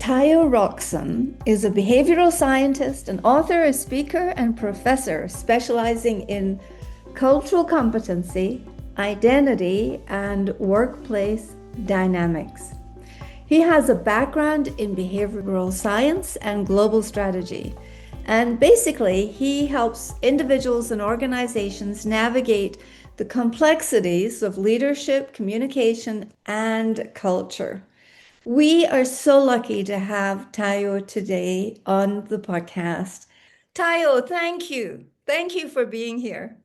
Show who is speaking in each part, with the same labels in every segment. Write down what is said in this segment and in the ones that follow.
Speaker 1: Tayo Rockson is a behavioral scientist, an author, a speaker, and professor specializing in cultural competency, identity, and workplace dynamics. He has a background in behavioral science and global strategy. And basically, he helps individuals and organizations navigate the complexities of leadership, communication, and culture. We are so lucky to have Tayo today on the podcast. Tayo, thank you. Thank you for being here.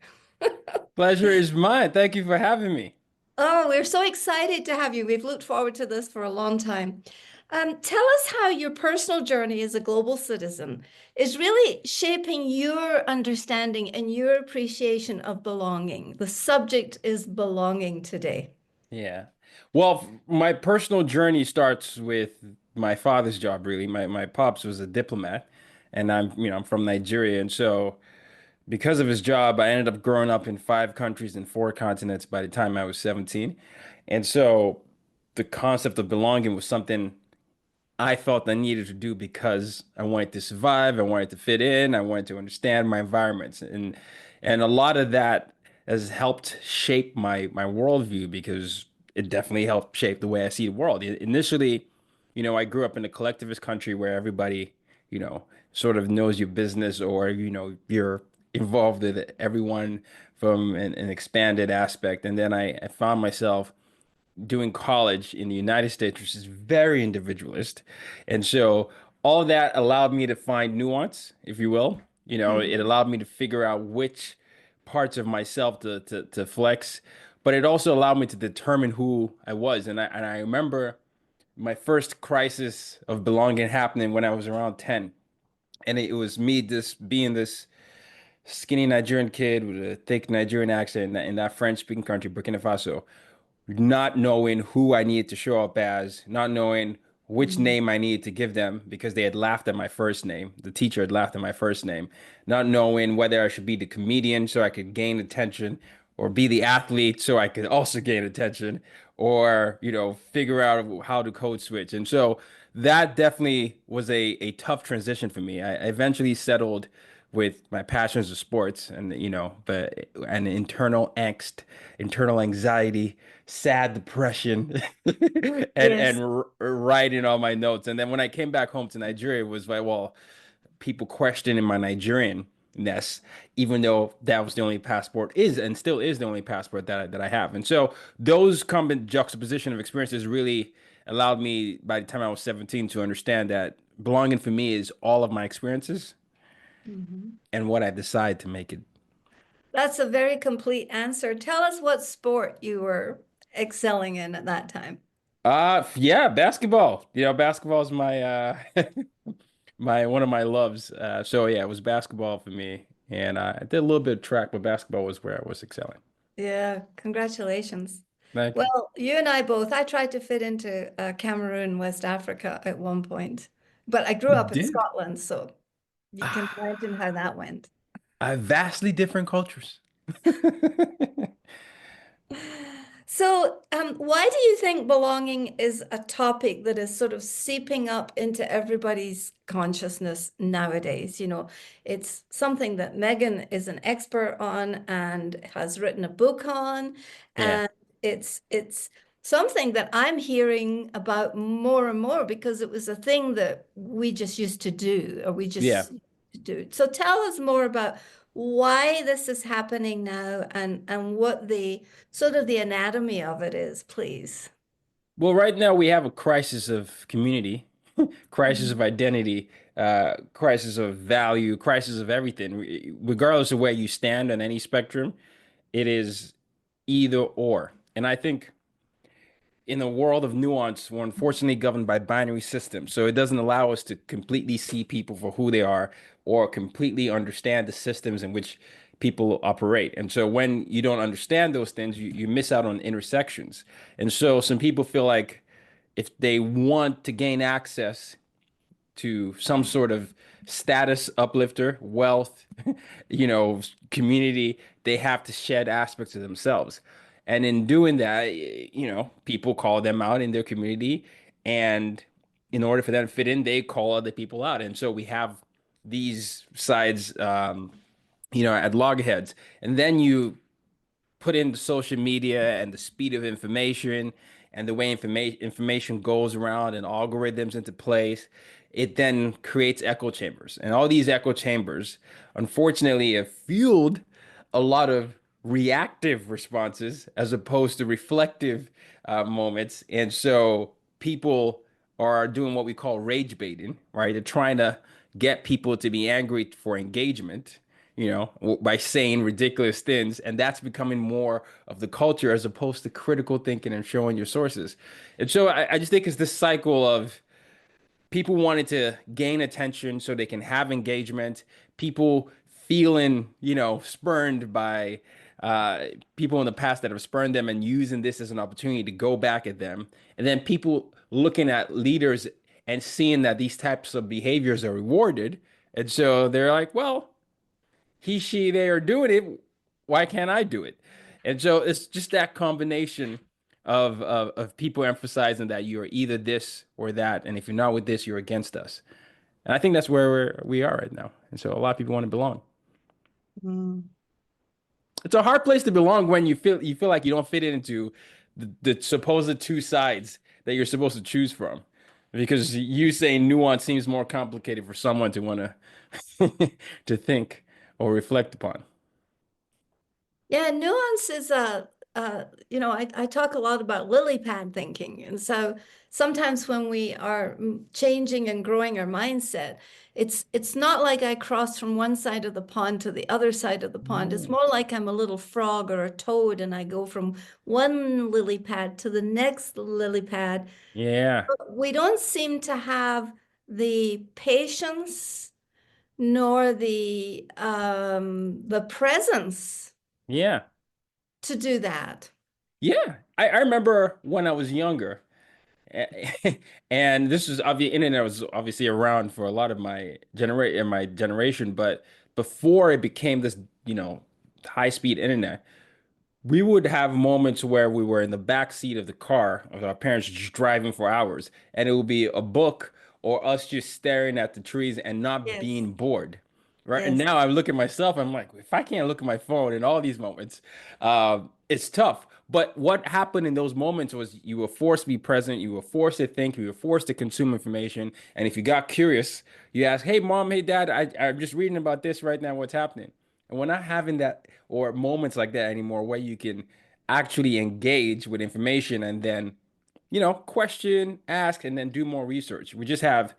Speaker 2: Pleasure is mine. Thank you for having me.
Speaker 1: Oh, we're so excited to have you. We've looked forward to this for a long time. Tell us how your personal journey as a global citizen is really shaping your understanding and your appreciation of belonging. The subject is belonging today.
Speaker 2: Yeah. Well, my personal journey starts with my father's job, really. My pops was a diplomat, and I'm from Nigeria, and so because of his job, I ended up growing up in 5 countries and 4 continents by the time I was 17. And so the concept of belonging was something I felt I needed to do because I wanted to survive, I wanted to fit in, I wanted to understand my environments. And a lot of that has helped shape my worldview because it definitely helped shape the way I see the world. Initially, I grew up in a collectivist country where everybody, sort of knows your business or, you're involved with everyone from an expanded aspect. And then I found myself doing college in the United States, which is very individualist. And so all that allowed me to find nuance, if you will. It
Speaker 1: Mhm.
Speaker 2: allowed me to figure out which parts of myself to flex, but it also allowed me to determine who I was. And I remember my first crisis of belonging happening when I was around 10. And it was me just being this skinny Nigerian kid with a thick Nigerian accent in that French-speaking country, Burkina Faso, not knowing who I needed to show up as, not knowing which
Speaker 1: Mhm.
Speaker 2: name I needed to give them because they had laughed at my first name. The teacher had laughed at my first name, not knowing whether I should be the comedian so I could gain attention or be the athlete so I could also gain attention or, figure out how to code switch. And so that definitely was a tough transition for me. I eventually settled with my passions of sports and but an internal angst, internal anxiety, sad depression, and
Speaker 1: Yes.
Speaker 2: writing all my notes. And then when I came back home to Nigeria, it was like, well, people questioning my Nigerianness, even though that was the only passport is and still is the only passport that I have. And so those common juxtaposition of experiences really allowed me by the time I was 17 to understand that belonging for me is all of my experiences
Speaker 1: Mhm.
Speaker 2: and what I decide to make it.
Speaker 1: That's a very complete answer. Tell us what sport you were excelling in at that time.
Speaker 2: Yeah, basketball. Basketball is my my one of my loves. So yeah, it was basketball for me, and I did a little bit of track, but basketball was where I was excelling.
Speaker 1: Yeah, congratulations.
Speaker 2: Thank you.
Speaker 1: Well, you and I both, I tried to fit into Cameroon, West Africa at one point, but I grew
Speaker 2: You
Speaker 1: up in
Speaker 2: did?
Speaker 1: Scotland, so you can imagine how that went.
Speaker 2: Vastly different cultures.
Speaker 1: So, why do you think belonging is a topic that is sort of seeping up into everybody's consciousness nowadays? It's something that Megan is an expert on and has written a book on,
Speaker 2: Yeah,
Speaker 1: and it's something that I'm hearing about more and more because it was a thing that we just used to do, or we
Speaker 2: yeah.
Speaker 1: just used to do. So, tell us more about why this is happening now and what the sort of the anatomy of it is, please.
Speaker 2: Well, right now we have a crisis of community, crisis of identity, crisis of value, crisis of everything. Regardless of where you stand on any spectrum, it is either or. And I think in a world of nuance, we're unfortunately governed by binary systems. So it doesn't allow us to completely see people for who they are or completely understand the systems in which people operate. And so when you don't understand those things, you miss out on intersections. And so some people feel like if they want to gain access to some sort of status uplifter, wealth, community, they have to shed aspects of themselves. And in doing that, people call them out in their community. And in order for them to fit in, they call other people out. And so we have these sides, at loggerheads. And then you put in the social media and the speed of information and the way information goes around and algorithms into place, it then creates echo chambers. And all these echo chambers, unfortunately, have fueled a lot of reactive responses as opposed to reflective moments. And so people are doing what we call rage baiting, right? They're trying to get people to be angry for engagement, by saying ridiculous things. And that's becoming more of the culture as opposed to critical thinking and showing your sources. And so I just think it's this cycle of people wanting to gain attention so they can have engagement, people feeling, spurned by people in the past that have spurned them and using this as an opportunity to go back at them. And then people looking at leaders and seeing that these types of behaviors are rewarded. And so they're like, well, he, she, they are doing it. Why can't I do it? And so it's just that combination of people emphasizing that you are either this or that, and if you're not with this, you're against us. And I think that's where we are right now. And so a lot of people want to belong.
Speaker 1: Mm.
Speaker 2: It's a hard place to belong when you feel like you don't fit into the supposed two sides that you're supposed to choose from. Because you saying nuance seems more complicated for someone to want to to think or reflect upon.
Speaker 1: Yeah, nuance is I talk a lot about lily pad thinking. And so sometimes when we are changing and growing our mindset, it's not like I cross from one side of the pond to the other side of the pond. It's
Speaker 2: Mm.
Speaker 1: more like I'm a little frog or a toad and I go from one lily pad to the next lily pad.
Speaker 2: Yeah.
Speaker 1: But we don't seem to have the patience nor the presence
Speaker 2: Yeah.
Speaker 1: to do that.
Speaker 2: Yeah. I remember when I was younger, and this is obviously internet was obviously around for a lot of my generation, but before it became this, high speed internet, we would have moments where we were in the back seat of the car of our parents just driving for hours, and it would be a book or us just staring at the trees and not
Speaker 1: Yes,
Speaker 2: being bored. Right. And
Speaker 1: yes.
Speaker 2: now I look at myself, I'm like, if I can't look at my phone in all these moments, it's tough. But what happened in those moments was you were forced to be present, you were forced to think, you were forced to consume information. And if you got curious, you ask, hey, mom, hey, dad, I'm just reading about this right now. What's happening? And we're not having that or moments like that anymore where you can actually engage with information and then, question, ask, and then do more research. We just have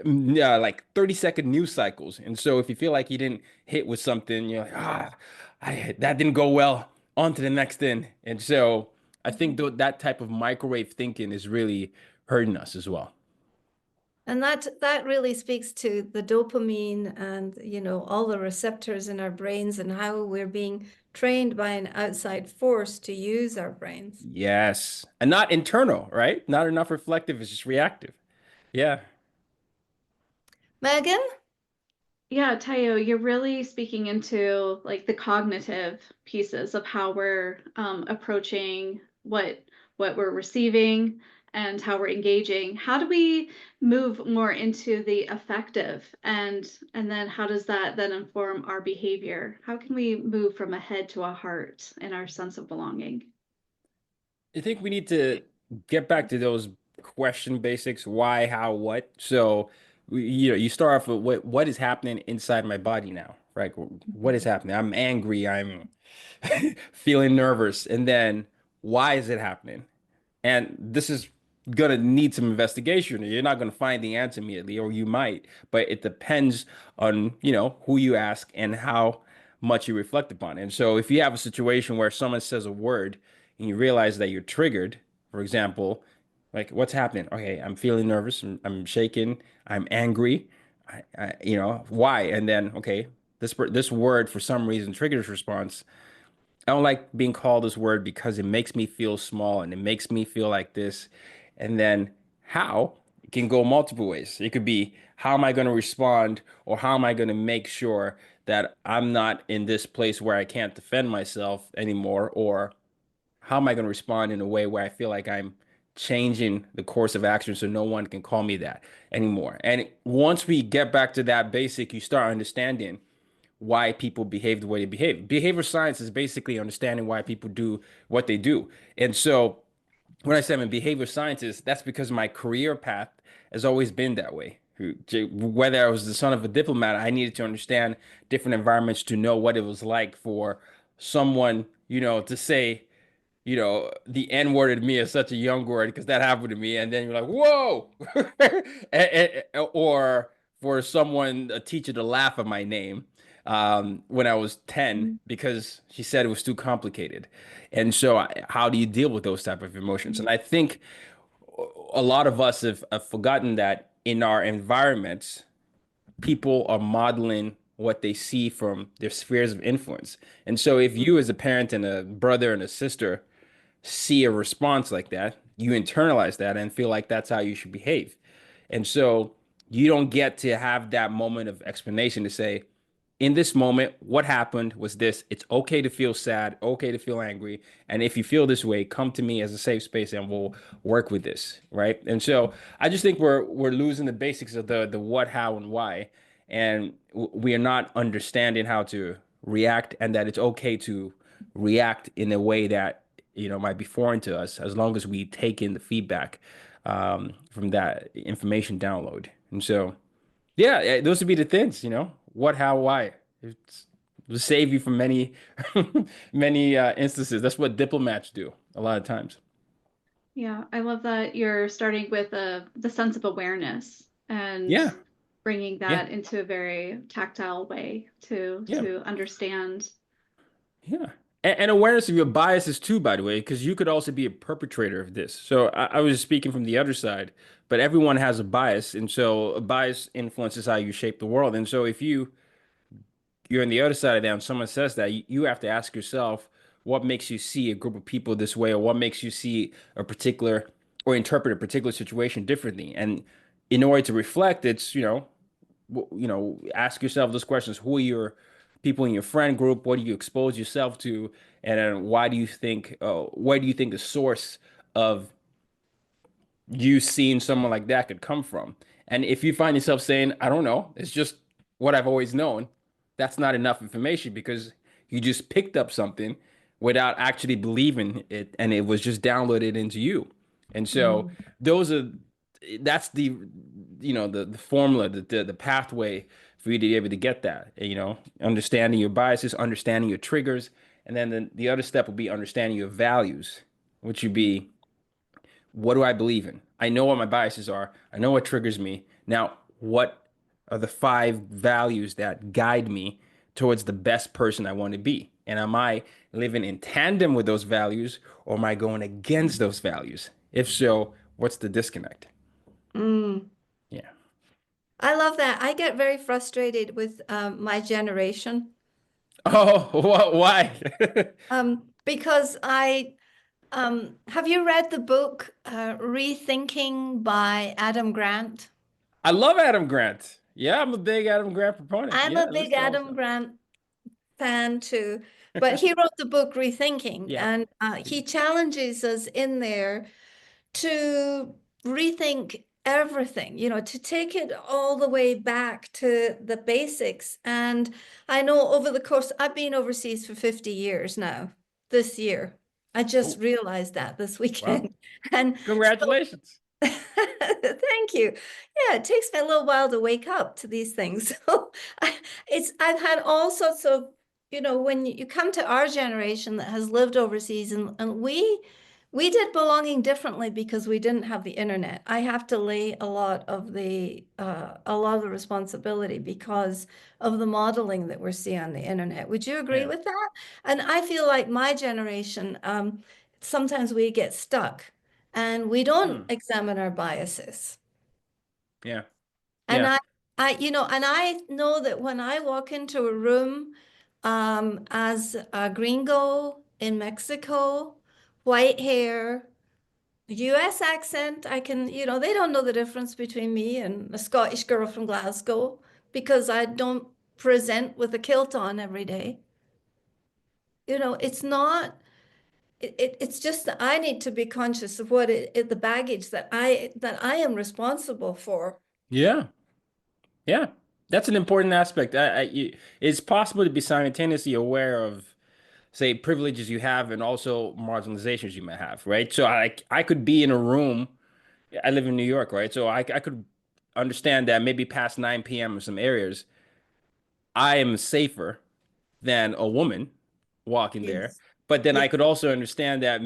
Speaker 2: like 30-second news cycles. And so if you feel like you didn't hit with something, you're like, that didn't go well. On to the next thing. And so I think that type of microwave thinking is really hurting us as well.
Speaker 1: And that really speaks to the dopamine and, all the receptors in our brains and how we're being trained by an outside force to use our brains.
Speaker 2: Yes. And not internal, right? Not enough reflective, it's just reactive. Yeah.
Speaker 1: Megan?
Speaker 3: Yeah, Tayo, you're really speaking into like the cognitive pieces of how we're approaching what we're receiving and how we're engaging. How do we move more into the affective and then how does that then inform our behavior? How can we move from a head to a heart in our sense of belonging?
Speaker 2: I think we need to get back to those question basics, why, how, what. So, you start off with what is happening inside my body now, right? What is happening? I'm angry, I'm feeling nervous, and then why is it happening? And this is gonna need some investigation. You're not gonna find the answer immediately, or you might, but it depends on, who you ask and how much you reflect upon it. And so if you have a situation where someone says a word and you realize that you're triggered, for example, like what's happening? Okay, I'm feeling nervous, I'm shaking, I'm angry. Why? And then, okay, this word for some reason triggers response. I don't like being called this word because it makes me feel small and it makes me feel like this. And then how it can go multiple ways. It could be how am I going to respond or how am I going to make sure that I'm not in this place where I can't defend myself anymore or how am I going to respond in a way where I feel like I'm changing the course of action so no one can call me that anymore. And once we get back to that basic, you start understanding why people behave the way they behave. Behavior science is basically understanding why people do what they do. And so when I say I'm a behavior scientist, that's because my career path has always been that way. Whether I was the son of a diplomat, I needed to understand different environments to know what it was like for someone, to say, the N word at me is such a young word because that happened to me. And then you're like, whoa. Or for someone, a teacher to laugh at my name when I was 10
Speaker 1: Mm,
Speaker 2: because she said it was too complicated. And so how do you deal with those type of emotions?
Speaker 1: mm,
Speaker 2: And I think a lot of us have forgotten that in our environments, people are modeling what they see from their spheres of influence. And so if
Speaker 1: mm,
Speaker 2: you as a parent and a brother and a sister see a response like that, you internalize that and feel like that's how you should behave. And so you don't get to have that moment of explanation to say, in this moment, what happened was this. It's okay to feel sad, okay to feel angry. And if you feel this way, come to me as a safe space and we'll work with this, right? And so I just think we're losing the basics of the what, how, and why. And we are not understanding how to react and that it's okay to react in a way that might be foreign to us as long as we take in the feedback from that information download. And so yeah, those would be the things, what, how, why. It'll save you from many, many instances. That's what diplomats do a lot of times.
Speaker 3: Yeah, I love that you're starting with the sense of awareness and
Speaker 2: Yeah,
Speaker 3: bringing
Speaker 2: yeah,
Speaker 3: that into a very tactile way
Speaker 2: yeah,
Speaker 3: to understand.
Speaker 2: yeah. And awareness of your biases too, by the way, because you could also be a perpetrator of this. So I was speaking from the other side, but everyone has a bias, and so a bias influences how you shape the world. And so if you're on the other side of that and someone says that, you have to ask yourself what makes you see a group of people this way, or what makes you see a particular or interpret a particular situation differently. And in order to reflect, it's, ask yourself those questions. Who are your people in your friend group? What do you expose yourself to? And then where do you think the source of you seeing someone like that could come from? And if you find yourself saying, I don't know, it's just what I've always known, that's not enough information because you just picked up something without actually believing it and it was just downloaded into you. And so
Speaker 1: mm.
Speaker 2: those are that's the formula, the pathway for you to be able to get that, understanding your biases, understanding your triggers, and then the other step would be understanding your values, which would be what do I believe in? I know what my biases are. I know what triggers me. Now, what are the five values that guide me towards the best person I want to be? And am I living in tandem with those values or am I going against those values? If so, what's the disconnect?
Speaker 1: Mm.
Speaker 2: Yeah.
Speaker 1: I love that. I get very frustrated with my generation
Speaker 2: Oh, why?
Speaker 1: because have you read the book Rethinking by Adam Grant?
Speaker 2: I love Adam Grant. Yeah, I'm a big Adam Grant proponent.
Speaker 1: I'm
Speaker 2: Yeah,
Speaker 1: a
Speaker 2: I
Speaker 1: big
Speaker 2: listen to all the
Speaker 1: Adam
Speaker 2: stuff.
Speaker 1: Grant fan too, but he wrote the book Rethinking,
Speaker 2: Yeah.
Speaker 1: and he challenges us in there to rethink everything, to take it all the way back to the basics. And I know over the course, I've been overseas for 50 years now, this year. I just
Speaker 2: Oh,
Speaker 1: realized that this
Speaker 2: well,
Speaker 1: weekend. And so
Speaker 2: congratulations.
Speaker 1: thank you. Yeah, it takes me a little while to wake up to these things. So I've had all sorts of, when you come to our generation that has lived overseas and we did belonging differently because we didn't have the internet. I have to lay a lot of the responsibility because of the modeling that we're seeing on the internet. Would you agree
Speaker 2: Yeah.
Speaker 1: with that? And I feel like my generation, sometimes we get stuck and we don't
Speaker 2: Hmm.
Speaker 1: examine our biases.
Speaker 2: Yeah.
Speaker 1: And
Speaker 2: Yeah.
Speaker 1: and I know that when I walk into a room, as a gringo in Mexico, white hair, US accent, I can, they don't know the difference between me and a Scottish girl from Glasgow because I don't present with a kilt on every day. It's not. it's just that I need to be conscious of what the baggage that I am responsible for.
Speaker 2: Yeah. Yeah. That's an important aspect. It's possible to be simultaneously aware of, say, privileges you have and also marginalizations you might have, right? So I could be in a room. I live in New York, right? So I could understand that maybe past 9 p.m. in some areas, I am safer than a woman walking there.
Speaker 1: Yes.
Speaker 2: But then
Speaker 1: Yeah,
Speaker 2: I could also understand that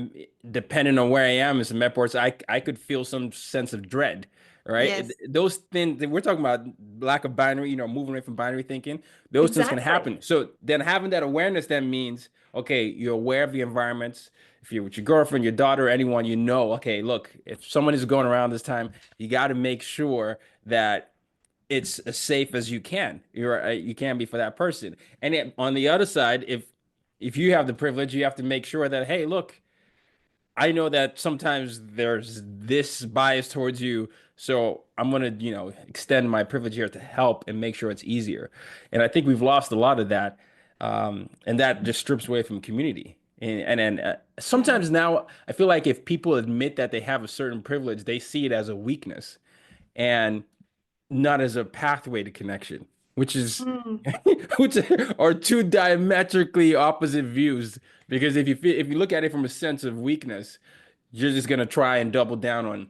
Speaker 2: depending on where I am in some airports, I could feel some sense of dread, right?
Speaker 1: yes,
Speaker 2: Those things we're talking about lack of binary, moving away from binary thinking, those things can
Speaker 1: exactly.
Speaker 2: happen. So then having that awareness then means, okay, you're aware of the environments. If you're with your girlfriend, your daughter, anyone, okay, look, if someone is going around this time, you got to make sure that it's as safe as you can. You can be for that person. And on the other side, if you have the privilege, you have to make sure that, hey, look, I know that sometimes there's this bias towards you, so I'm gonna, extend my privilege here to help and make sure it's easier. And I think we've lost a lot of that, and that just strips away from community. And
Speaker 1: Yeah.
Speaker 2: sometimes now I feel like if people admit that they have a certain privilege, they see it as a weakness. And not as a pathway to connection, which is
Speaker 1: Mm,
Speaker 2: which are two diametrically opposite views. Because if you look at it from a sense of weakness, you're just gonna try and double down on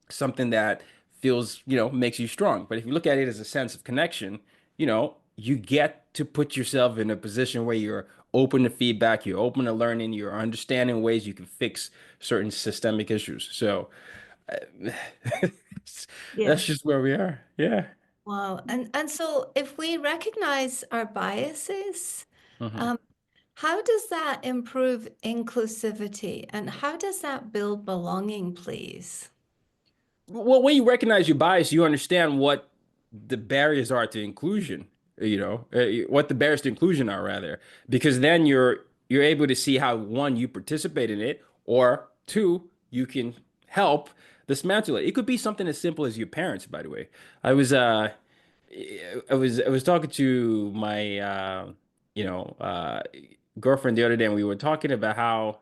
Speaker 2: something that feels, makes you strong. But if you look at it as a sense of connection, you get to put yourself in a position where you're open to feedback, you're open to learning, you're understanding ways you can fix certain systemic issues. So that's
Speaker 1: yes.
Speaker 2: just where we are. Yeah.
Speaker 1: Wow. And so if we recognize our biases,
Speaker 2: Mhm.
Speaker 1: um, how does that improve inclusivity and how does that build belonging, please?
Speaker 2: Well, when you recognize your bias, you understand what the barriers are to inclusion, what the barriers to inclusion are rather, because then you're able to see how one, you participate in it, or two, you can help dismantle it. It could be something as simple as your parents, by the way. I was I was talking to my you know, uh girlfriend the other day and we were talking about how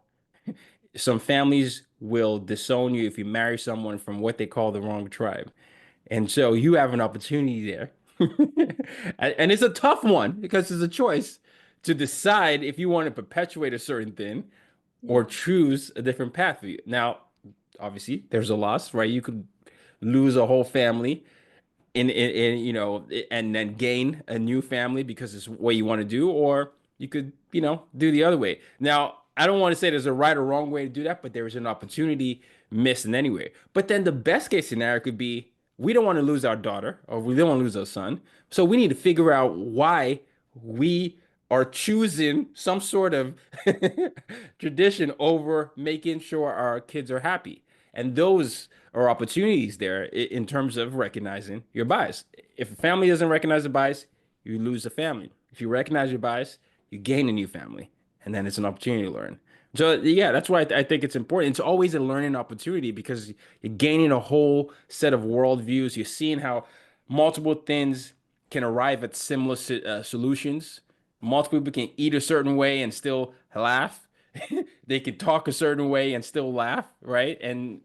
Speaker 2: some families will disown you if you marry someone from what they call the wrong tribe. And so you have an opportunity there. And it's a tough one because it's a choice to decide if you want to perpetuate a certain thing or
Speaker 1: Yeah.
Speaker 2: choose a different path for you. Now, obviously, there's a loss, right? You could lose a whole family in and then gain a new family because it's what you want to do, or you could do the other way. Now I don't want to say there's a right or wrong way to do that, but there is an opportunity missed in any way. But then the best case scenario could be we don't want to lose our daughter or we don't want to lose our son, so we need to figure out why we are choosing some sort of tradition over making sure our kids are happy. And those are opportunities there in terms of recognizing your bias. If a family doesn't recognize the bias, you lose the family. If you recognize your bias, you gain a new family, and then it's an opportunity to learn. So yeah, that's why I think it's important. It's always a learning opportunity because you're gaining a whole set of worldviews. You're seeing how multiple things can arrive at similar solutions. Multiple people can eat a certain way and still laugh. They can talk a certain way and still laugh, right? And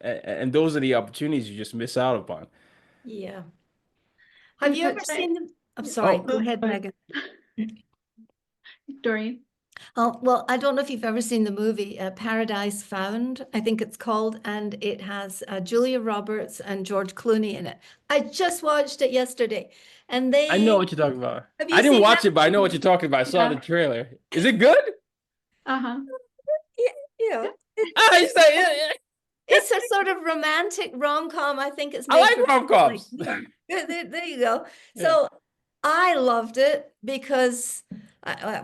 Speaker 2: those are the opportunities you just miss out upon.
Speaker 1: Yeah. Have
Speaker 3: Yeah,
Speaker 1: you ever seen them? I'm
Speaker 3: yeah.
Speaker 1: sorry,
Speaker 2: Oh,
Speaker 1: go ahead,
Speaker 3: Oh,
Speaker 1: Megan.
Speaker 3: Doreen.
Speaker 1: Oh, well, I don't know if you've ever seen the movie Paradise Found, I think it's called, and it has Julia Roberts and George Clooney in it. I just watched it yesterday, and
Speaker 2: I know
Speaker 1: they,
Speaker 2: what you're talking about.
Speaker 1: have you
Speaker 2: I didn't
Speaker 1: seen
Speaker 2: watch
Speaker 1: that?
Speaker 2: it, but I know what you're talking about. I saw the
Speaker 3: Yeah.
Speaker 2: trailer. Is it good?
Speaker 3: Uh-huh.
Speaker 1: Yeah,
Speaker 3: Yeah.
Speaker 2: Ah, you say, yeah, yeah.
Speaker 1: it's a sort of romantic rom-com. I think it's
Speaker 2: I
Speaker 1: made
Speaker 2: like
Speaker 1: for like,
Speaker 2: rom-coms.
Speaker 1: yeah, there you go.
Speaker 2: Yeah.
Speaker 1: So I loved it because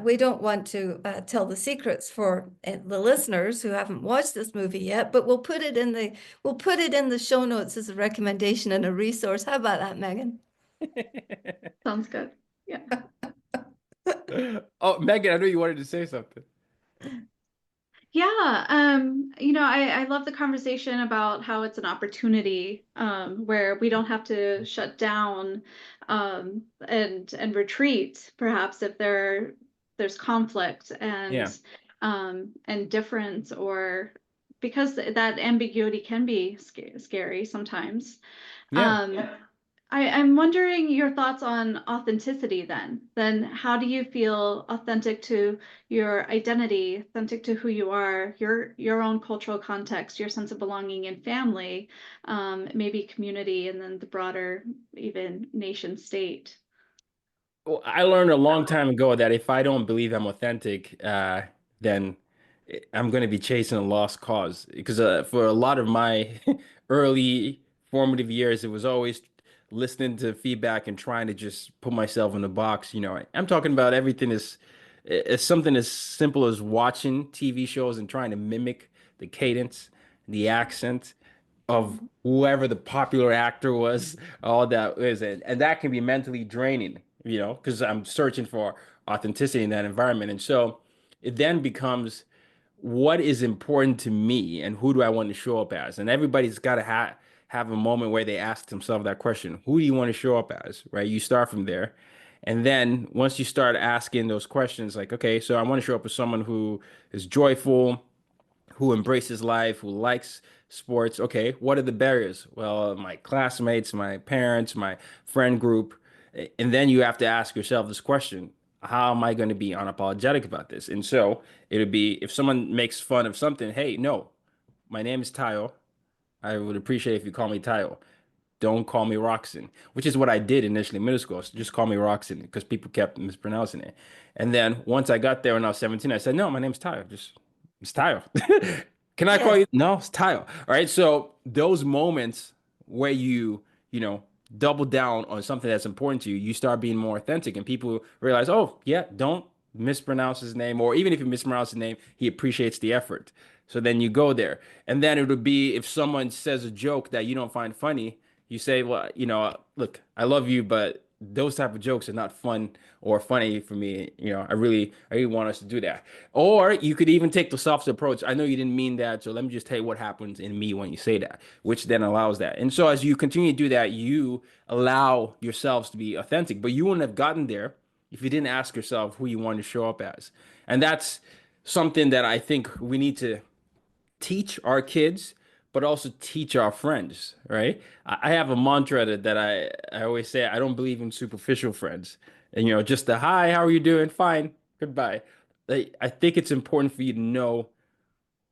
Speaker 1: we don't want to tell the secrets for the listeners who haven't watched this movie yet, but we'll put it in the show notes as a recommendation and a resource. How about that, Megan?
Speaker 3: Sounds good. Yeah.
Speaker 2: Oh, Megan, I know you wanted to say something.
Speaker 3: Yeah, I love the conversation about how it's an opportunity where we don't have to shut down and retreat, perhaps if there's conflict. And
Speaker 2: Yeah.
Speaker 3: and difference, or because that ambiguity can be scary sometimes.
Speaker 2: Yeah.
Speaker 3: Um, I'm wondering your thoughts on authenticity then. Then how do you feel authentic to your identity, authentic to who you are, your own cultural context, your sense of belonging and family, maybe community, and then the broader even nation state?
Speaker 2: Well, I learned a long time ago that if I don't believe I'm authentic, then I'm going to be chasing a lost cause. Because for a lot of my early formative years, it was always listening to feedback and trying to just put myself in a box. I'm talking about everything is something as simple as watching TV shows and trying to mimic the cadence, the accent of whoever the popular actor was, all that is, and that can be mentally draining, because I'm searching for authenticity in that environment. And so it then becomes what is important to me and who do I want to show up as? And everybody's got to have a moment where they ask themselves that question. Who do you want to show up as? Right? You start from there. And then once you start asking those questions, like, okay, so I want to show up as someone who is joyful, who embraces life, who likes sports. Okay, what are the barriers? Well, my classmates, my parents, my friend group. And then you have to ask yourself this question: how am I going to be unapologetic about this? And so it would be if someone makes fun of something, hey, no, my name is Tayo. I would appreciate if you call me Tayo. Don't call me Roxon, which is what I did initially in middle school. So just call me Roxon because people kept mispronouncing it. And then once I got there when I was 17, I said, no, my name's Tayo. Just it's Tayo. Can I call
Speaker 1: Yes.
Speaker 2: you? No, it's Tayo. All right. So those moments where you know, double down on something that's important to you, you start being more authentic and people realize, oh, yeah, don't mispronounce his name. Or even if you mispronounce his name, he appreciates the effort. So then you go there. And then it would be if someone says a joke that you don't find funny, you say, well, look, I love you, but those type of jokes are not fun or funny for me. I really want us to do that. Or you could even take the soft approach. I know you didn't mean that, so let me just tell you what happens in me when you say that, which then allows that. And so as you continue to do that, you allow yourselves to be authentic, but you wouldn't have gotten there if you didn't ask yourself who you want to show up as. And that's something that I think we need to teach our kids, but also teach our friends, right? I have a mantra that I always say, I don't believe in superficial friends. And, just the hi, how are you doing? Fine, goodbye. I think it's important for you to know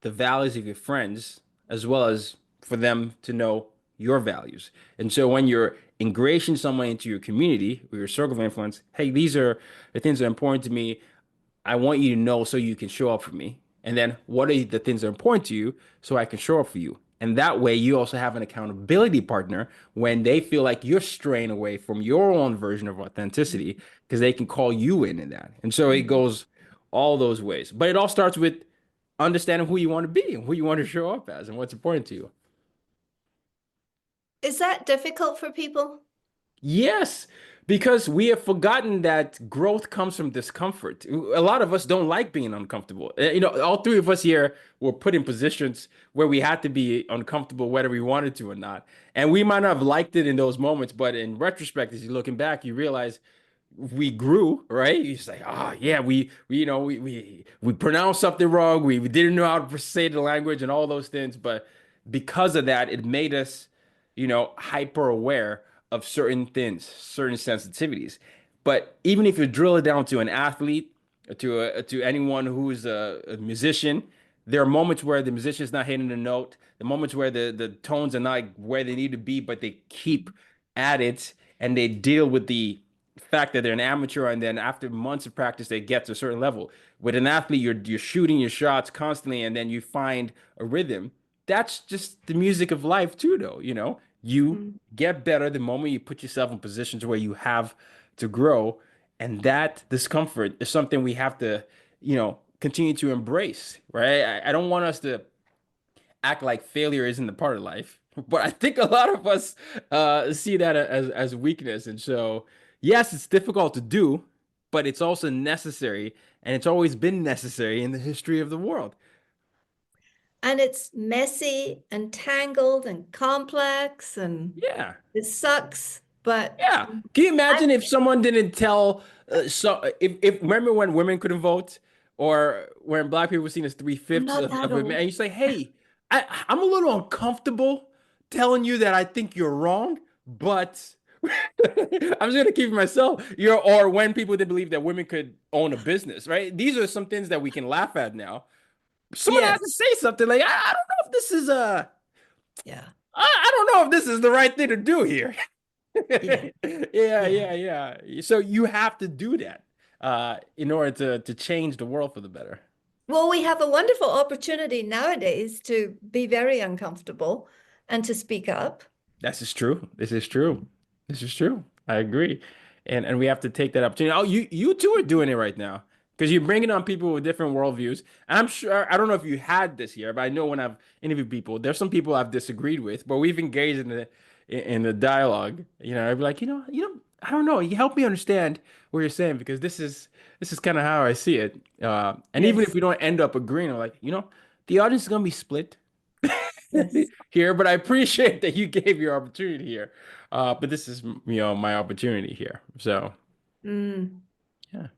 Speaker 2: the values of your friends as well as for them to know your values. And so when you're ingratiating someone into your community or your circle of influence, hey, these are the things that are important to me. I want you to know so you can show up for me. And then what are the things that are important to you so I can show up for you? And that way you also have an accountability partner when they feel like you're straying away from your own version of authenticity because they can call you in that. And so it goes all those ways. But it all starts with understanding who you want to be and who you want to show up as and what's important to you.
Speaker 1: Is that difficult for people?
Speaker 2: Yes, because we have forgotten that growth comes from discomfort. A lot of us don't like being uncomfortable. All three of us here were put in positions where we had to be uncomfortable, whether we wanted to or not. And we might not have liked it in those moments, but in retrospect, as you're looking back, you realize we grew, right? You say, oh yeah, we pronounced something wrong. We didn't know how to say the language and all those things, but because of that, it made us, hyper aware of certain things, certain sensitivities. But even if you drill it down to an athlete, to anyone who's a musician, there are moments where the musician's not hitting the note, the moments where the tones are not where they need to be, but they keep at it and they deal with the fact that they're an amateur, and then after months of practice, they get to a certain level. With an athlete, you're shooting your shots constantly, and then you find a rhythm. That's just the music of life, too, though. You
Speaker 3: Mm.
Speaker 2: get better the moment you put yourself in positions where you have to grow, and that discomfort is something we have to, continue to embrace, right? I don't want us to act like failure isn't a part of life. But I think a lot of us see that as weakness. And so, yes, it's difficult to do, but it's also necessary. And it's always been necessary in the history of the world.
Speaker 1: And it's messy and tangled and complex and
Speaker 2: Yeah.
Speaker 1: it sucks. But
Speaker 2: Yeah. Can you
Speaker 1: I,
Speaker 2: imagine if someone didn't tell, so if remember when women couldn't vote? or when black people are seen as
Speaker 1: I'm
Speaker 2: three-fifths
Speaker 1: not that
Speaker 2: of a man,
Speaker 1: old.
Speaker 2: and you say, hey, I'm a little uncomfortable telling you that I think you're wrong, but I'm just gonna keep it myself. Or when people did believe that women could own a business, right? These are some things that we can laugh at now. Someone has
Speaker 1: Yes.
Speaker 2: to say something like, I don't know if this is
Speaker 1: Yeah.
Speaker 2: I don't know if this is the right thing to do here.
Speaker 1: Yeah.
Speaker 2: Yeah,
Speaker 1: Yeah.
Speaker 2: yeah, yeah. So you have to do that in order to change the world for the better.
Speaker 1: Well, we have a wonderful opportunity nowadays to be very uncomfortable and to speak up.
Speaker 2: This is true. This is true. This is true. I agree. And we have to take that opportunity. Oh, you two are doing it right now because you're bringing on people with different worldviews. And I'm sure I don't know if you had this here, but I know when I've interviewed people, there's some people I've disagreed with, but we've engaged in the dialogue. I'd be like, I don't know. You help me understand what you're saying because this is kind of how I see it. And even if
Speaker 1: Yes.
Speaker 2: we don't end up agreeing, I'm like, the audience is gonna be split.
Speaker 1: Yes.
Speaker 2: here, but I appreciate that you gave your opportunity here. But this is, my opportunity here. So,
Speaker 1: Mm,
Speaker 2: yeah.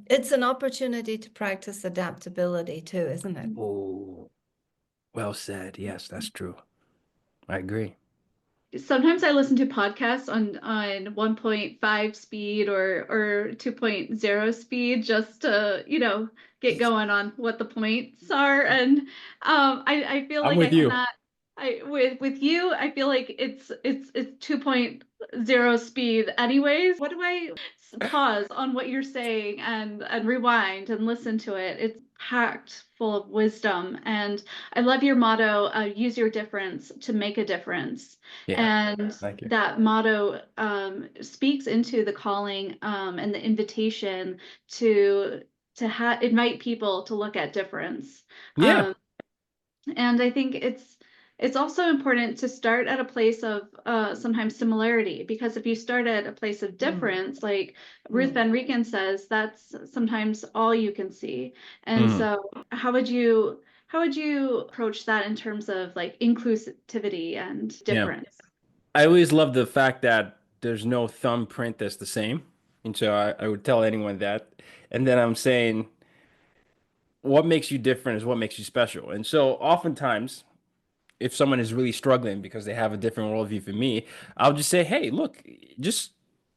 Speaker 1: It's an opportunity to practice adaptability too, isn't it?
Speaker 2: Oh, well said. Yes, that's true. I agree.
Speaker 3: Sometimes I listen to podcasts on 1.5 speed or 2.0 speed just to, get going on what the points are. And I feel
Speaker 2: I'm
Speaker 3: like I
Speaker 2: with you.
Speaker 3: cannot with you, I feel like it's 2.0 speed anyways. What do I pause on what you're saying and rewind and listen to it? It's packed full of wisdom. And I love your motto, use your difference to make a difference.
Speaker 2: Yeah,
Speaker 3: And
Speaker 2: thank you.
Speaker 3: that motto speaks into the calling and the invitation to invite people to look at difference.
Speaker 2: Yeah.
Speaker 3: Um, and I think it's also important to start at a place of sometimes similarity, because if you start at a place of
Speaker 1: Mm,
Speaker 3: difference, like Ruth
Speaker 1: mm.
Speaker 3: Van Rieken says, that's sometimes all you can see. And
Speaker 2: Mhm.
Speaker 3: so how would you approach that in terms of like inclusivity and
Speaker 2: Yeah.
Speaker 3: difference?
Speaker 2: I always love the fact that there's no thumbprint that's the same. And so I would tell anyone that. And then I'm saying, what makes you different is what makes you special. And so oftentimes, if someone is really struggling because they have a different worldview from me, I'll just say, hey, look, just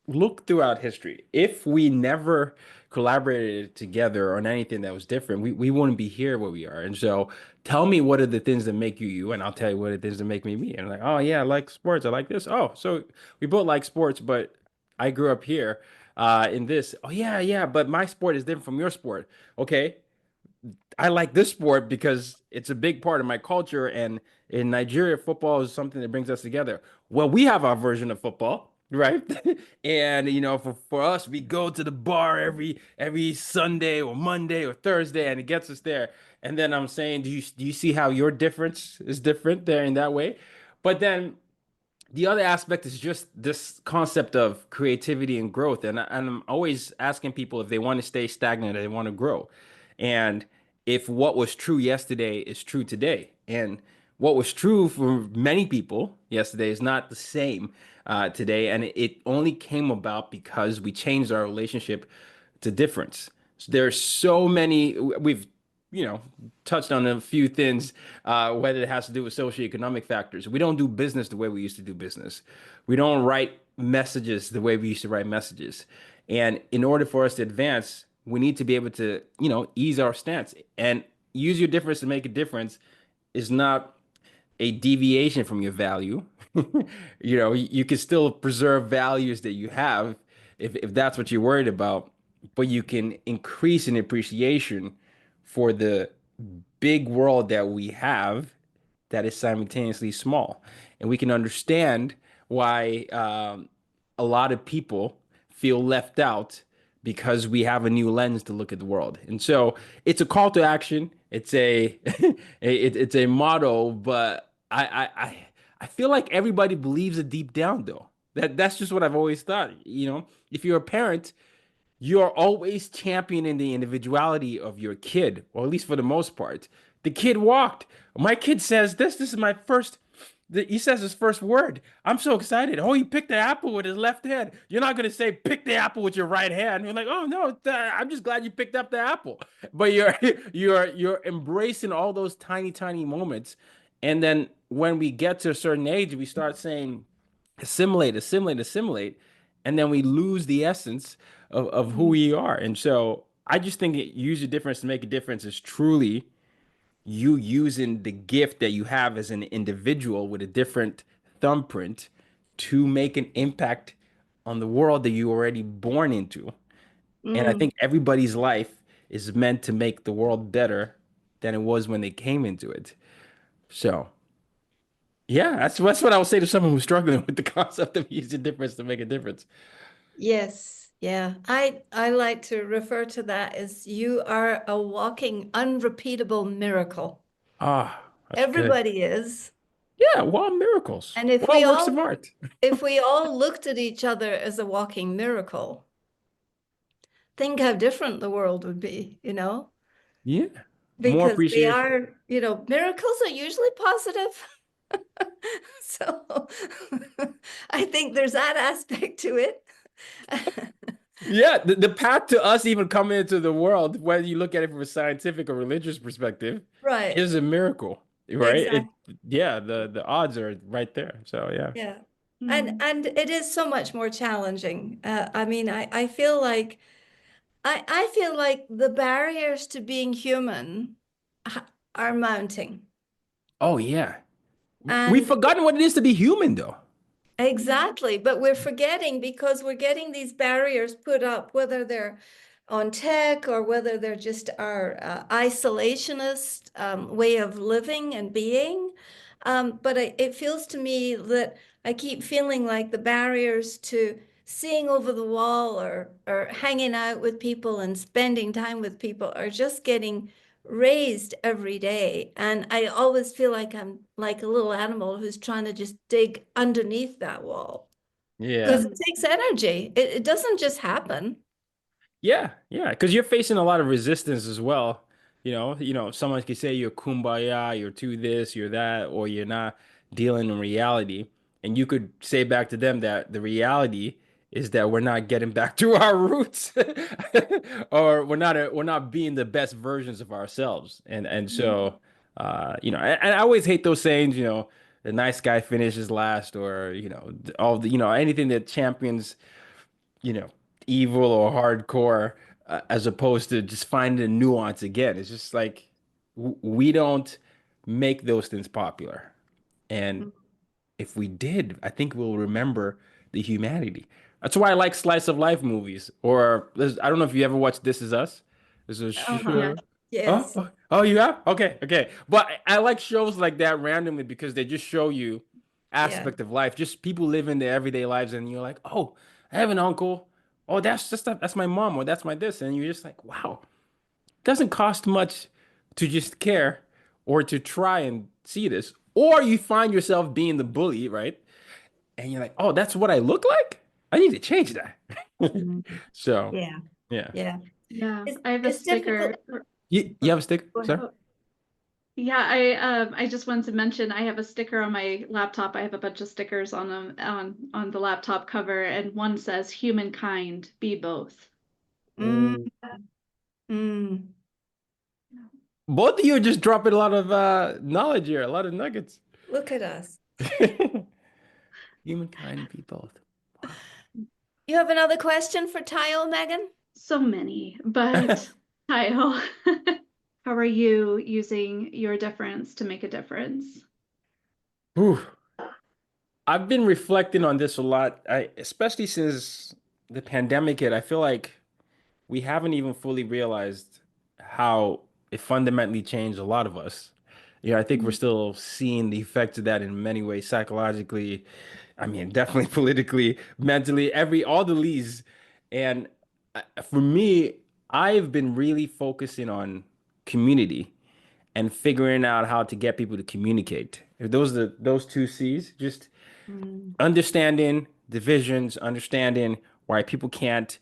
Speaker 2: look throughout history. If we never collaborated together on anything that was different, we wouldn't be here where we are. And so tell me what are the things that make you you, and I'll tell you what are the things that make me me. And like, oh yeah, I like sports. I like this. Oh, so we both like sports, but I grew up here in this. Oh yeah, yeah, but my sport is different from your sport. Okay, I like this sport because it's a big part of my culture. And in Nigeria, football is something that brings us together. Well, we have our version of football, right? And for us, we go to the bar every Sunday or Monday or Thursday, and it gets us there. And then I'm saying, do you see how your difference is different there in that way? But then the other aspect is just this concept of creativity and growth. And I'm always asking people if they want to stay stagnant or they want to grow. And if what was true yesterday is true today. And what was true for many people yesterday is not the same today. And it only came about because we changed our relationship to difference. So there's so many, we've you know, touched on a few things, whether it has to do with socioeconomic factors. We don't do business the way we used to do business. We don't write messages the way we used to write messages. And in order for us to advance, we need to be able to, ease our stance and use your difference to make a difference is not a deviation from your value. You can still preserve values that you have if that's what you're worried about, but you can increase in appreciation for the big world that we have that is simultaneously small. And we can understand why a lot of people feel left out because we have a new lens to look at the world. And so it's a call to action. It's a it's a motto, but I feel like everybody believes it deep down though. That's just what I've always thought. If you're a parent, you're always championing the individuality of your kid, or at least for the most part. The kid walked. My kid says this is my first He says his first word. I'm so excited. Oh, he picked the apple with his left hand. You're not gonna say pick the apple with your right hand. You're like, oh no, I'm just glad you picked up the apple. But you're you're embracing all those tiny, tiny moments. And then when we get to a certain age, we start saying assimilate, assimilate, assimilate, and then we lose the essence of who
Speaker 1: Mm.
Speaker 2: we are. And so I just think use your difference to make a difference is truly you using the gift that you have as an individual with a different thumbprint to make an impact on the world that you were already born into. And I
Speaker 1: Mm.
Speaker 2: think everybody's life is meant to make the world better than it was when they came into it. So, yeah, that's what I would say to someone who's struggling with the concept of using difference to make a difference.
Speaker 1: Yes, yeah. I like to refer to that as you are a walking, unrepeatable miracle.
Speaker 2: Ah, that's good.
Speaker 1: Everybody is.
Speaker 2: Yeah, well, miracles.
Speaker 1: And if we
Speaker 2: Well, works of
Speaker 1: all
Speaker 2: art.
Speaker 1: if we all looked at each other as a walking miracle, think how different the world would be, you know?
Speaker 2: Yeah. More
Speaker 1: Because we
Speaker 2: appreciation.
Speaker 1: are, miracles are usually positive. So I think there's that aspect to it.
Speaker 2: Yeah, the path to us even coming into the world, whether you look at it from a scientific or religious perspective,
Speaker 1: Right.
Speaker 2: is a miracle, right?
Speaker 1: Exactly.
Speaker 2: Yeah, the odds are right there. So yeah.
Speaker 1: Yeah. And
Speaker 3: Mm.
Speaker 1: and it is so much more challenging. I mean, I feel like I feel like the barriers to being human are mounting.
Speaker 2: Oh yeah. We've
Speaker 1: And
Speaker 2: forgotten what it is to be human, though.
Speaker 1: exactly, but we're forgetting because we're getting these barriers put up, whether they're on tech or whether they're just our isolationist way of living and being. But it feels to me that I keep feeling like the barriers to seeing over the wall or hanging out with people and spending time with people are just getting raised every day. And I always feel like I'm like a little animal who's trying to just dig underneath that wall because
Speaker 2: Yeah.
Speaker 1: it takes energy. It doesn't just happen.
Speaker 2: Yeah, yeah, because you're facing a lot of resistance as well. Someone could say you're kumbaya, you're to this, you're that, or you're not dealing in reality. And you could say back to them that the reality is that we're not getting back to our roots, or we're not being the best versions of ourselves. And so and I always hate those sayings, the nice guy finishes last, or all the anything that champions you know, evil or hardcore, as opposed to just finding a nuance again. It's just like we don't make those things popular. And if we did, I think we'll remember the humanity. That's why I like slice of life movies. Or I don't know if you ever watched This Is Us. There's a
Speaker 1: Uh-huh.
Speaker 2: show.
Speaker 3: Yes.
Speaker 2: Oh,
Speaker 1: Yes.
Speaker 2: oh, you have? Okay, okay. But I like shows like that randomly because they just show you
Speaker 1: Yeah.
Speaker 2: aspect of life, just people living their everyday lives, and you're like, oh, I have an uncle. Oh, that's my mom, or that's my this, and you're just like, wow, it doesn't cost much to just care or to try and see this, or you find yourself being the bully, right? And you're like, oh, that's what I look like. I need to change that.
Speaker 1: Mhm.
Speaker 2: So,
Speaker 1: Yeah.
Speaker 2: yeah.
Speaker 1: Yeah.
Speaker 3: Yeah,
Speaker 1: It's
Speaker 3: I have a
Speaker 1: it's difficult.
Speaker 3: sticker.
Speaker 2: You
Speaker 1: Oh,
Speaker 2: have a stick,
Speaker 1: go ahead.
Speaker 2: sir?
Speaker 3: Oh, yeah, I just wanted to mention I have a sticker on my laptop. I have a bunch of stickers on them on the laptop cover, and one says "Humankind, be both."
Speaker 1: Mm, mm.
Speaker 2: Both of you are just dropping a lot of knowledge here, a lot of nuggets.
Speaker 1: Look at us.
Speaker 2: Humankind be both.
Speaker 1: You have another question for Tayo, Megan?
Speaker 3: So many, but Kyle, how are you using your difference to make a difference?
Speaker 2: Whew. I've been reflecting on this a lot, especially since the pandemic hit. I feel like we haven't even fully realized how it fundamentally changed a lot of us. I think we're
Speaker 3: Mm.
Speaker 2: still seeing the effects of that in many ways, psychologically. I mean, definitely politically, mentally, all the leads. And for me, I've been really focusing on community and figuring out how to get people to communicate. If those two C's, just
Speaker 1: Mm,
Speaker 2: understanding divisions, understanding why people can't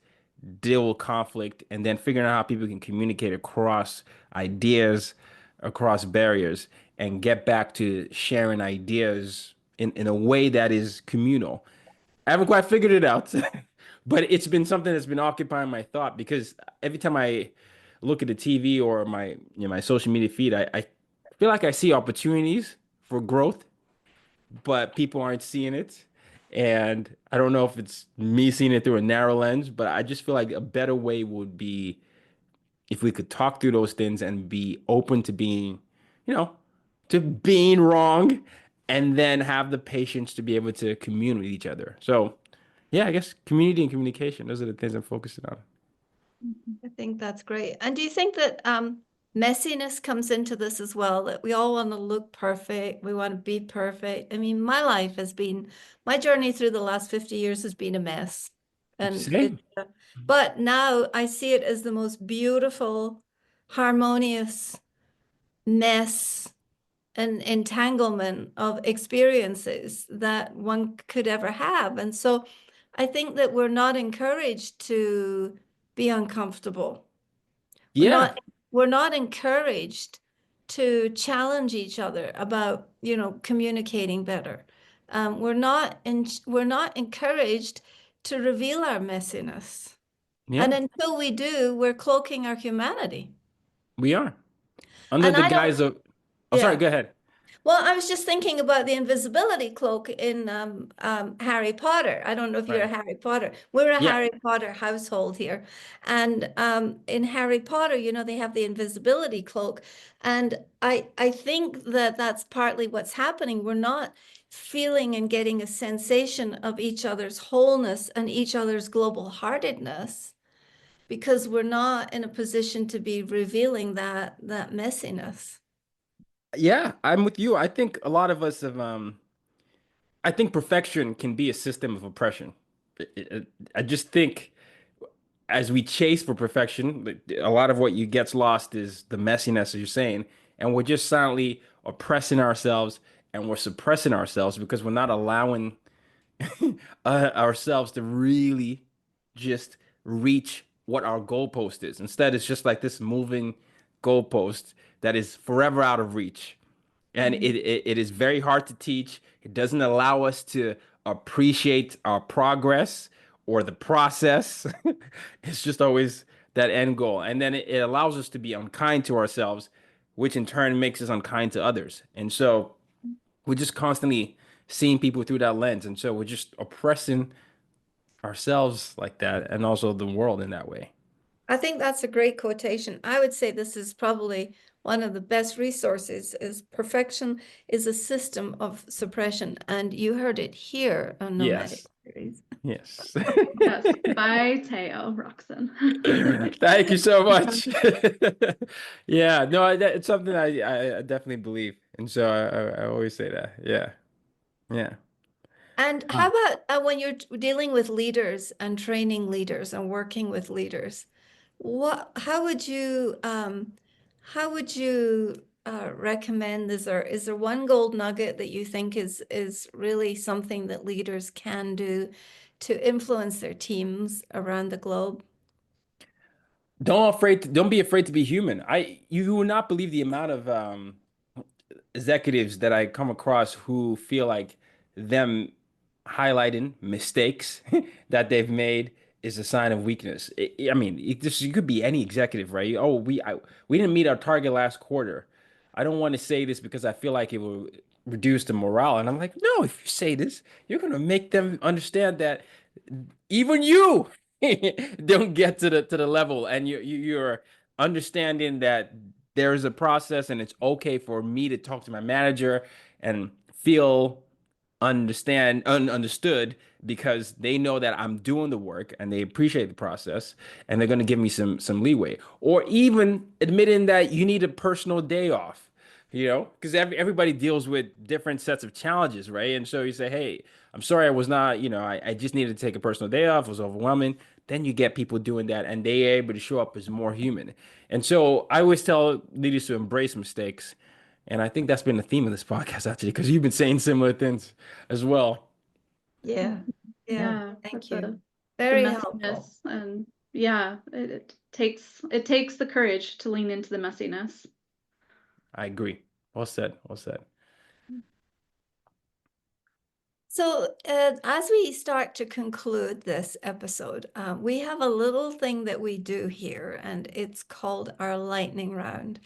Speaker 2: deal with conflict, and then figuring out how people can communicate across ideas, across barriers, and get back to sharing ideas in a way that is communal. I haven't quite figured it out, but it's been something that's been occupying my thought because every time I look at the TV or my my social media feed, I feel like I see opportunities for growth, but people aren't seeing it. And I don't know if it's me seeing it through a narrow lens, but I just feel like a better way would be if we could talk through those things and be open to being, you know, to being wrong and then have the patience to be able to commune with each other. So, yeah, I guess community and communication, those are the things I'm focusing on.
Speaker 1: I think that's great. And do you think that messiness comes into this as well? That we all want to look perfect, we want to be perfect. I mean, my life has been, my journey through the last 50 years has been a mess. And
Speaker 2: Same.
Speaker 1: but now I see it as the most beautiful, harmonious mess and entanglement of experiences that one could ever have. And so I think that we're not encouraged to be uncomfortable. We're
Speaker 2: Yeah.
Speaker 1: not we're not encouraged to challenge each other about, communicating better. We're not encouraged to reveal our messiness. And
Speaker 2: Yeah,
Speaker 1: until we do, we're cloaking our humanity.
Speaker 2: we are. Under
Speaker 1: And
Speaker 2: the
Speaker 1: I don't,
Speaker 2: guise of, oh, sorry,
Speaker 1: yeah.
Speaker 2: go ahead.
Speaker 1: Well, I was just thinking about the invisibility cloak in Harry Potter. I don't know if you're a
Speaker 2: Right.
Speaker 1: Harry Potter. We're a
Speaker 2: Yeah.
Speaker 1: Harry Potter household here. And in Harry Potter, they have the invisibility cloak. And I think that that's partly what's happening. We're not feeling and getting a sensation of each other's wholeness and each other's global heartedness because we're not in a position to be revealing that messiness.
Speaker 2: Yeah, I'm with you. I think a lot of us have, I think perfection can be a system of oppression. I just think as we chase for perfection, a lot of what you gets lost is the messiness, as you're saying, and we're just silently oppressing ourselves and we're suppressing ourselves because we're not allowing ourselves to really just reach what our goalpost is. Instead, it's just like this moving goalpost that is forever out of reach. And it is very hard to teach. It doesn't allow us to appreciate our progress or the process. It's just always that end goal. And then it allows us to be unkind to ourselves, which in turn makes us unkind to others. And so we're just constantly seeing people through that lens. And so we're just oppressing ourselves like that and also the world in that way.
Speaker 1: I think that's a great quotation. I would say this is probably one of the best resources is perfection is a system of suppression. And you heard it here on Nomadic
Speaker 2: Yes.
Speaker 1: Series.
Speaker 2: Yes.
Speaker 3: Yes, by Tayo Rockson.
Speaker 2: Thank you so much. Yeah, no, it's something I definitely believe. And so I always say that. Yeah. Yeah.
Speaker 1: And how
Speaker 2: Ah.
Speaker 1: about when you're dealing with leaders and training leaders and working with leaders? How would you recommend is there one gold nugget that you think is really something that leaders can do to influence their teams around the globe?
Speaker 2: Don't be afraid to be human. You will not believe the amount of executives that I come across who feel like them highlighting mistakes that they've made is a sign of weakness. I mean, you could be any executive, right? Oh, we didn't meet our target last quarter. I don't want to say this because I feel like it will reduce the morale. And I'm like, no, if you say this, you're going to make them understand that even you don't get to the level, and you're understanding that there is a process, and it's okay for me to talk to my manager and feel understood because they know that I'm doing the work and they appreciate the process and they're going to give me some leeway, or even admitting that you need a personal day off, because everybody deals with different sets of challenges, right? And so you say, hey, I'm sorry, I was not, I just needed to take a personal day off. It was overwhelming. Then you get people doing that and they're able to show up as more human. And so I always tell leaders to embrace mistakes. And I think that's been the theme of this podcast, actually, because you've been saying similar things as well.
Speaker 1: Yeah, yeah.
Speaker 3: Yeah,
Speaker 1: Thank
Speaker 3: that's
Speaker 1: you.
Speaker 3: the
Speaker 1: Very helpful.
Speaker 3: messiness, and yeah, it takes the courage to lean into the messiness.
Speaker 2: I agree. Well said. Well said.
Speaker 1: So, as we start to conclude this episode, we have a little thing that we do here, and it's called our lightning round.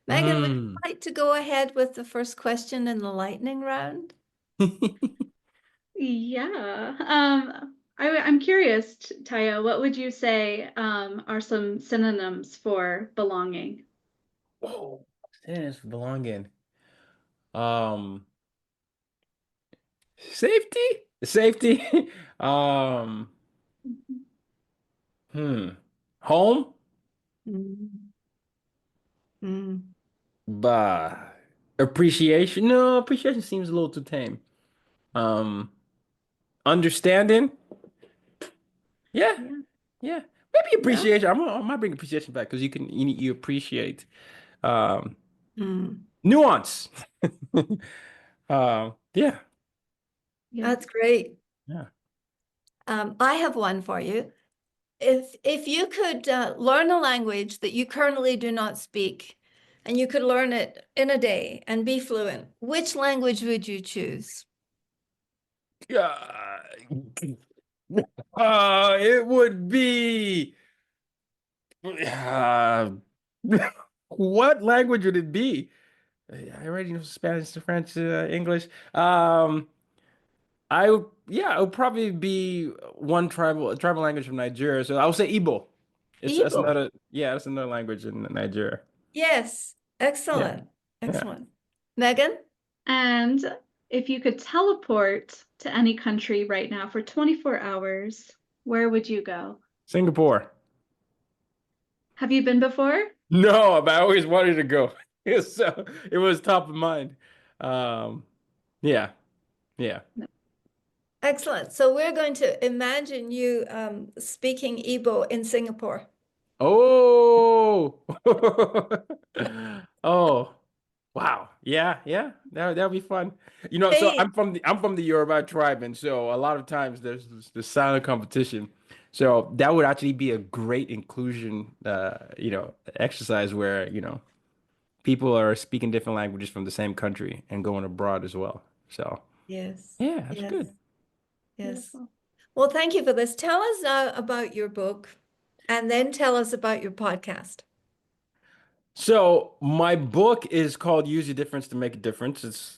Speaker 1: Megan, would you
Speaker 2: Mm.
Speaker 1: like to go ahead with the first question in the lightning round?
Speaker 3: Yeah. I'm curious, Tayo, what would you say are some synonyms for belonging?
Speaker 2: Oh, synonyms for belonging. Um, safety. Um, hmm. Home,
Speaker 1: Mm. Mm.
Speaker 2: bah. Appreciation. No, appreciation seems a little too tame. Um, Understanding. Yeah,
Speaker 3: Yeah.
Speaker 2: yeah. Maybe
Speaker 3: Yeah.
Speaker 2: appreciation. I might bring appreciation back because you appreciate um
Speaker 1: Mm.
Speaker 2: nuance. Yeah,
Speaker 3: Yeah.
Speaker 1: That's great.
Speaker 2: yeah.
Speaker 1: I have one for you. If you could learn a language that you currently do not speak, and you could learn it in a day and be fluent, which language would you choose?
Speaker 2: Yeah. It would be uh, what language would it be? I already know Spanish, French, English. Yeah, it would probably be one tribal language from Nigeria. So I would say Igbo. That's
Speaker 1: Igbo.
Speaker 2: another that's another language in Nigeria.
Speaker 1: Yes.
Speaker 2: Yeah,
Speaker 1: Excellent.
Speaker 2: yeah.
Speaker 1: Excellent. Megan?
Speaker 3: And if you could teleport to any country right now for 24 hours, where would you go?
Speaker 2: Singapore.
Speaker 3: Have you been before?
Speaker 2: No, but I always wanted to go. So it was top of mind. Um, yeah, yeah.
Speaker 1: Excellent. So we're going to imagine you speaking Igbo in Singapore.
Speaker 2: Oh, oh, wow. Yeah, yeah. That'll be fun. So
Speaker 1: Hey,
Speaker 2: I'm from the Yoruba tribe, and so a lot of times there's the silent competition. So that would actually be a great inclusion, exercise where, people are speaking different languages from the same country and going abroad as well. So
Speaker 1: yes,
Speaker 2: yeah, that's
Speaker 1: yes,
Speaker 2: good.
Speaker 1: yes.
Speaker 3: Beautiful.
Speaker 1: Well, thank you for this. Tell us about your book and then tell us about your podcast.
Speaker 2: So my book is called Use Your Difference to Make a Difference. It's,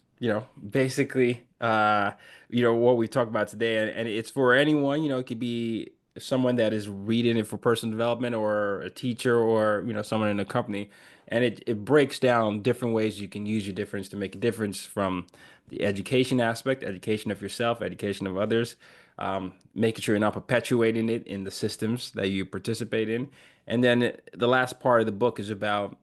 Speaker 2: basically what we talked about today. And it's for anyone, it could be someone that is reading it for personal development or a teacher or, someone in a company. And it breaks down different ways you can use your difference to make a difference from the education aspect, education of yourself, education of others, making sure you're not perpetuating it in the systems that you participate in. And then the last part of the book is about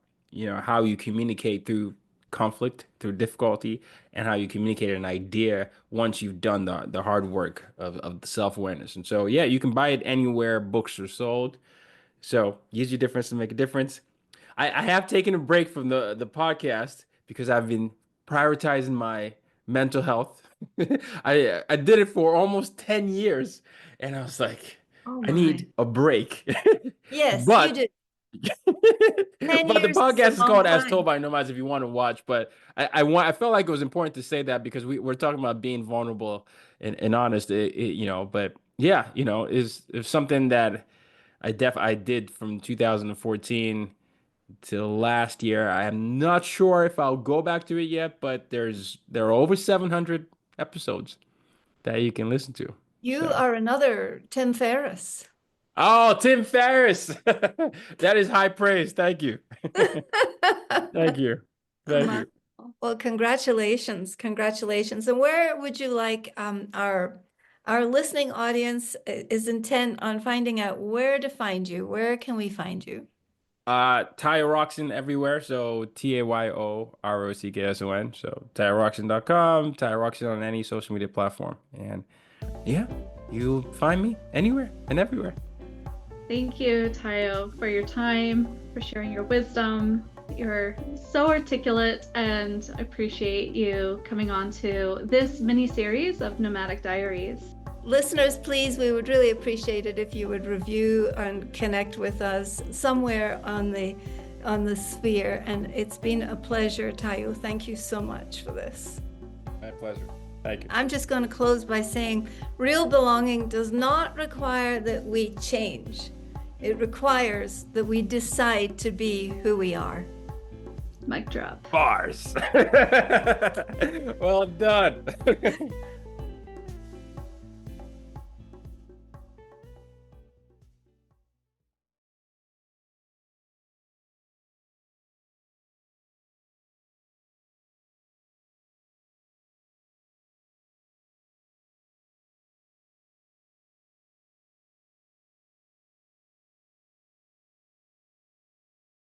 Speaker 2: how you communicate through conflict, through difficulty, and how you communicate an idea once you've done the hard work of the self-awareness. And so, yeah, you can buy it anywhere books are sold. So use your difference to make a difference. I have taken a break from the podcast because I've been prioritizing my mental health. I did it for almost 10 years, and I was like,
Speaker 1: Oh
Speaker 2: I
Speaker 1: my.
Speaker 2: need a break.
Speaker 1: Yes, you
Speaker 2: But
Speaker 1: did. 10
Speaker 2: but the
Speaker 1: years is a
Speaker 2: podcast is
Speaker 1: long
Speaker 2: called As Told
Speaker 1: time.
Speaker 2: by Nomads if you want to watch. But I felt like it was important to say that because we're talking about being vulnerable and honest, but yeah, is something that I did from 2014 till last year. I am not sure if I'll go back to it yet, but there are over 700 episodes that you can listen to.
Speaker 1: You
Speaker 2: So,
Speaker 1: are another Tim Ferriss.
Speaker 2: oh, Tim Ferriss. That is high praise. Thank you. Thank you. Thank
Speaker 1: Ma-
Speaker 2: you.
Speaker 1: Well, congratulations, congratulations. And where would you like our listening audience is intent on finding out where to find you? Where can we find you?
Speaker 2: Tayo Rockson everywhere. So TayoRockson. So TayoRockson.com, Tayo Rockson on any social media platform. And yeah, you'll find me anywhere and everywhere.
Speaker 3: Thank you, Tayo, for your time, for sharing your wisdom. You're so articulate, and appreciate you coming on to this mini series of Nomadic Diaries.
Speaker 1: Listeners, please, we would really appreciate it if you would review and connect with us somewhere on the sphere. And it's been a pleasure, Tayo. Thank you so much for this.
Speaker 2: My pleasure. Thank you.
Speaker 1: I'm just going to close by saying real belonging does not require that we change. It requires that we decide to be who we are.
Speaker 3: Mic drop.
Speaker 2: Bars. Well done.